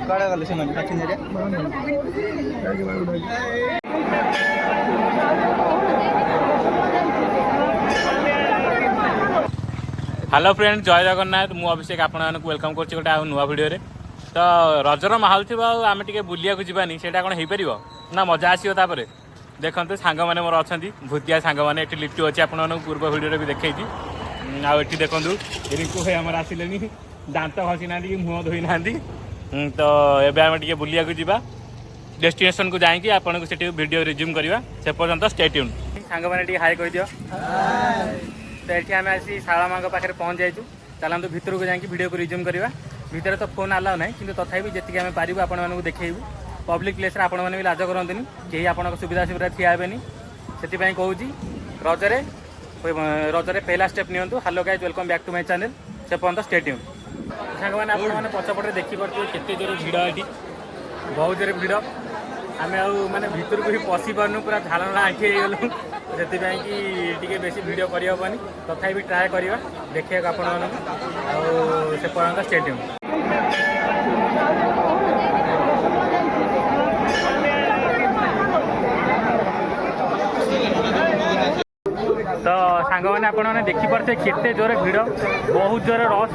କୁଆଡ଼େ ଗଲେ ସେମାନେ ପାଖରେ हेलो फ्रेंड जय जगन्नाथ मु अभिषेक आपण वेलकम कर गोटे नुआ भिडियो तो रजर माहौल थी आम टे बुलिया जावानी से कौन हो पार ना मजा आसो तापर देखते सांग मैंने मोर अच्छा भूतिया सांग मैंने ये लिट्टू अच्छी आप पूर्व भिडियो भी देखी आठ देखूँ रिंकू भाई आम आसिले दांत घसी ना कि मुह धोई ना तो एवं आम टे बुलिया जा डेस्टिनेशन को जाकि आपको से वीडियो रिज्यूम करवा से पर्यंत स्टे ट्यून सांग मैंने हाई कह दियो तो ये आम आसी शाला माँ पाखे पहुँच जाइए चलते भितर को जाकि वीडियो को रिज्यूम करवा भितर तो फोन अलाउ ना कि तथापि जी आम पारू आपको देखू पब्लिक प्लेस आपण मैंने भी लाज करते कहीं आप सुविधा सुविधा ठिया हेनी से कहूँ रजरे रजरे पहला स्टेप नियंतु hello guys welcome back to my channel से पर्यंत स्टे ट्यून सांग मैंने आपने पछपटे देखिपे केते जोर भिड़ ये बहुत जोर भिड़ आम आने भितर को भी पशि पार्नु पूरा झालना आंखी गलु से बेसी वीडियो करहबनी तथा भी ट्राए करवा देखिए आपण से पर्यंत स्टे ट्यून तो सांग मैंने आपने देखिपे केते जोर भिड़ बहुत जोर रस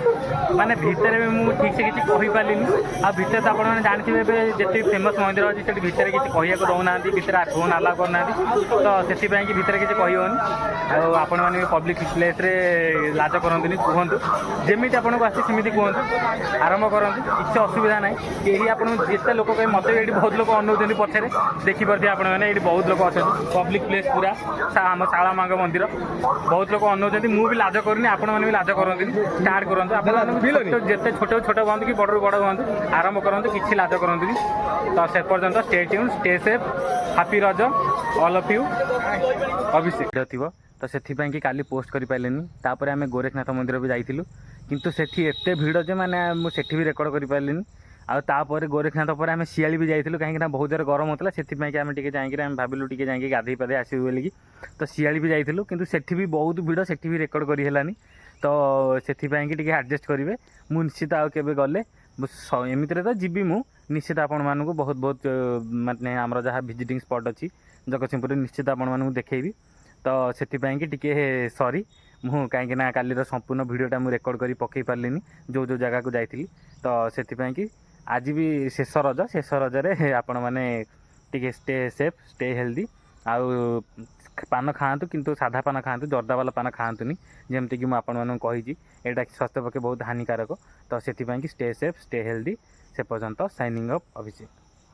माने भितर भी मुझे ठीक से किसी कही पार्ली आ भितर तो आपने जानते जिते फेमस मंदिर अच्छी से भितर किसी कहूँ दौना भितर फोन अलाउ करना तो से भितर किसी कही होनी आपण मैंने पब्लिक प्लेस रे लाज करते कहतु जमी आपको आसी सेमती कहतु आरंभ करते किसी असुविधा ना यही आप जिते लोक कहीं मत ये बहुत लोग अनौर पछे देखिपे आपने ये बहुत लोग अच्छा पब्लिक प्लेस पूरा आम शाला माँ मंदिर बहुत लोग अनौर मुझे भी लाज करूनी आपण मैंने भी लाज करते स्टार्ट करूँ जिते छोट छोट कहतु कि बड़ू बड़ कहतु आरंभ करते किसी लाज करते तो से पर्यंत stay tune stay safe happy रज ऑल ऑफ यू अभिषेक थी तो से कि काली पोस्ट कर पारे तापर आम गोरखनाथ मंदिर भी जाइलु किंतु सेठी एते भिड़ जे माने मुझे भी रेकर्ड कर पारे आपर गोरखनाथ पर आम शियाली भी जाइलु कहीं बहुत जोर गरम होता से आम टे जाकि भाविलु टे जाकि गाधे पाधे आसबू बोलिकी तो शियाली भी जाइलु किंतु सेठी भी बहुत भिड़ सेठी भी रेकर्ड कर तो से एडजस्ट करेंगे मु निश्चित आउ के गले एमती तो जीवी मु निश्चित आपण मानक बहुत बहुत मानने आमर जहाँ विजिटिंग स्पॉट अच्छी जगतसिंहपुर निश्चित आपण मानक देखी तो से सॉरी मु कहीं कालीर संपूर्ण वीडियोटा मुझे रेकर्ड कर पकई पार्लिनी जो जो जगह को जाइली तो से आज भी शेष रजरे आपण मैंने T stay safe stay healthy आउ पान खातु किंतु साधा पान खातु जर्दा वाला पान खातुनी जमती कि मुझे कही यहाँ स्वास्थ्य पक्षे बहुत हानिकारक तो से स्टे सेफ स्टे हेल्दी से पर्यंत साइनिंग अफ अभिषेक।